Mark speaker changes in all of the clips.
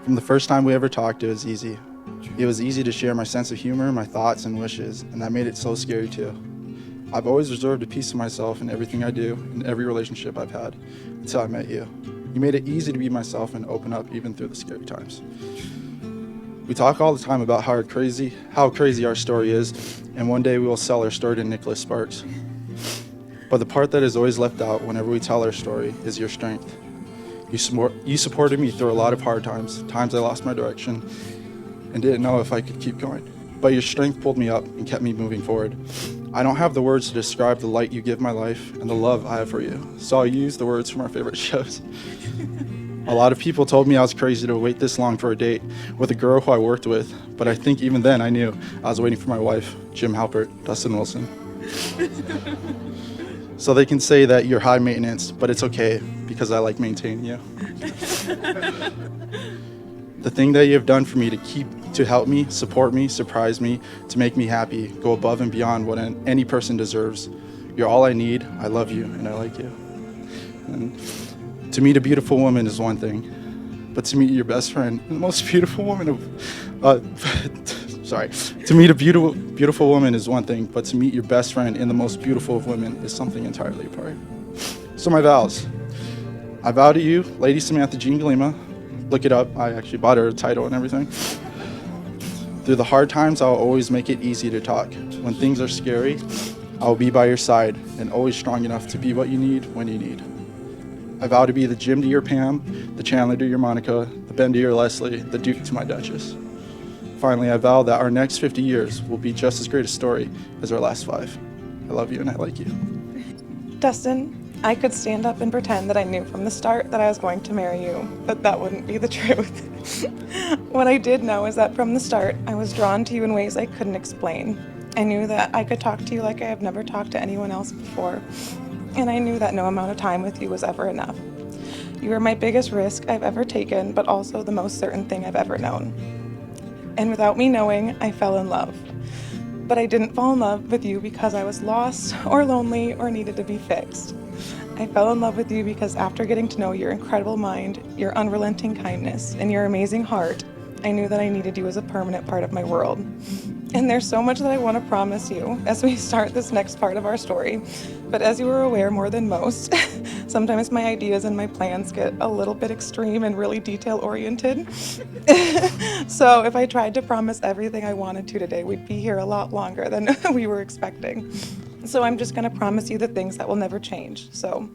Speaker 1: From the first time we ever talked, it was easy. It was easy to share my sense of humor, my thoughts and wishes, and that made it so scary too. I've always reserved a piece of myself in everything I do, in every relationship I've had, until I met you. You made it easy to be myself and open up even through the scary times. We talk all the time about how crazy our story is, and one day we will sell our story to Nicholas Sparks. But the part that is always left out whenever we tell our story is your strength. You supported me through a lot of hard times I lost my direction and didn't know if I could keep going. But your strength pulled me up and kept me moving forward. I don't have the words to describe the light you give my life and the love I have for you, so I'll use the words from our favorite shows. A lot of people told me I was crazy to wait this long for a date with a girl who I worked with, but I think even then I knew I was waiting for my wife, Jim Halpert, Dustin Wilson. So they can say that you're high maintenance, but it's okay because I like maintaining you. The thing that you have done for me to help me, support me, surprise me, to make me happy, go above and beyond what any person deserves. You're all I need, I love you, and I like you. And to meet a beautiful woman is one thing, but to meet your best friend, the most beautiful woman to meet a beautiful woman is one thing, but to meet your best friend and the most beautiful of women is something entirely apart. So my vows. I vow to you, Lady Samantha Jean Galima. Look it up, I actually bought her a title and everything. Through the hard times, I'll always make it easy to talk. When things are scary, I'll be by your side and always strong enough to be what you need when you need. I vow to be the Jim to your Pam, the Chandler to your Monica, the Ben to your Leslie, the Duke to my Duchess. Finally, I vow that our next 50 years will be just as great a story as our last 5. I love you and I like you.
Speaker 2: Dustin, I could stand up and pretend that I knew from the start that I was going to marry you, but that wouldn't be the truth. What I did know is that from the start, I was drawn to you in ways I couldn't explain. I knew that I could talk to you like I have never talked to anyone else before, and I knew that no amount of time with you was ever enough. You were my biggest risk I've ever taken, but also the most certain thing I've ever known. And without me knowing, I fell in love. But I didn't fall in love with you because I was lost or lonely or needed to be fixed. I fell in love with you because after getting to know your incredible mind, your unrelenting kindness, and your amazing heart, I knew that I needed you as a permanent part of my world. And there's so much that I want to promise you as we start this next part of our story. But as you are aware more than most, sometimes my ideas and my plans get a little bit extreme and really detail-oriented. So if I tried to promise everything I wanted to today, we'd be here a lot longer than we were expecting. So I'm just going to promise you the things that will never change. So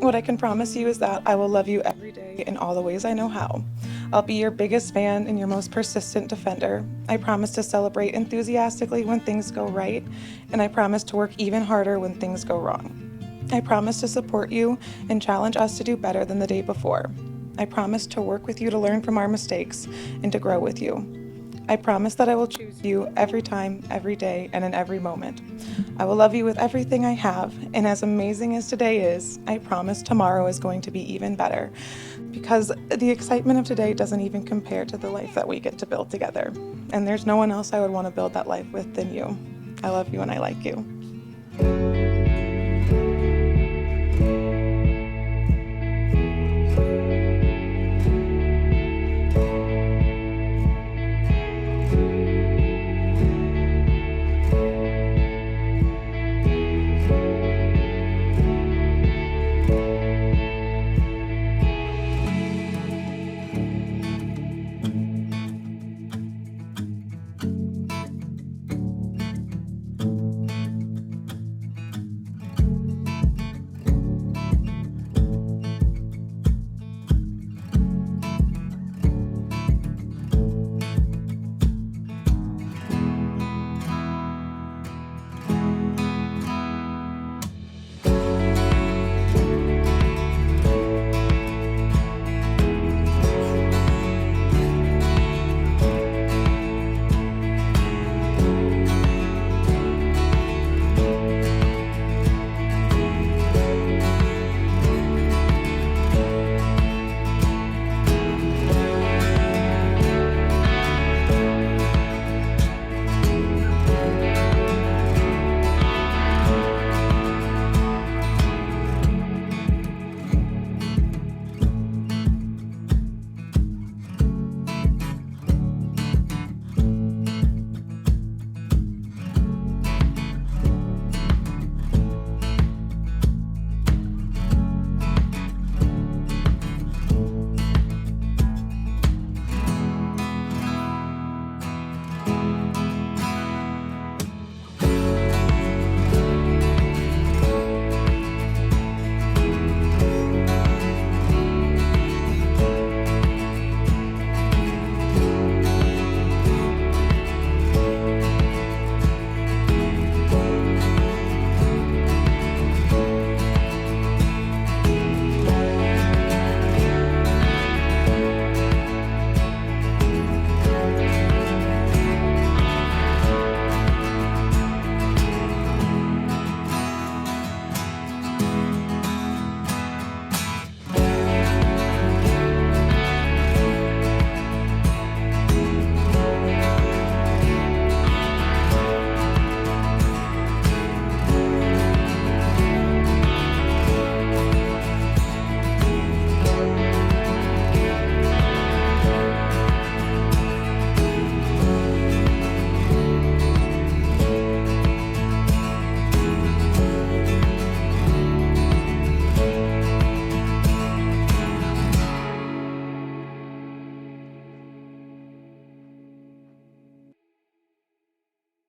Speaker 2: what I can promise you is that I will love you every day in all the ways I know how. I'll be your biggest fan and your most persistent defender. I promise to celebrate enthusiastically when things go right, and I promise to work even harder when things go wrong. I promise to support you and challenge us to do better than the day before. I promise to work with you to learn from our mistakes and to grow with you. I promise that I will choose you every time, every day, and in every moment. I will love you with everything I have, and as amazing as today is, I promise tomorrow is going to be even better, because the excitement of today doesn't even compare to the life that we get to build together. And there's no one else I would want to build that life with than you. I love you and I like you.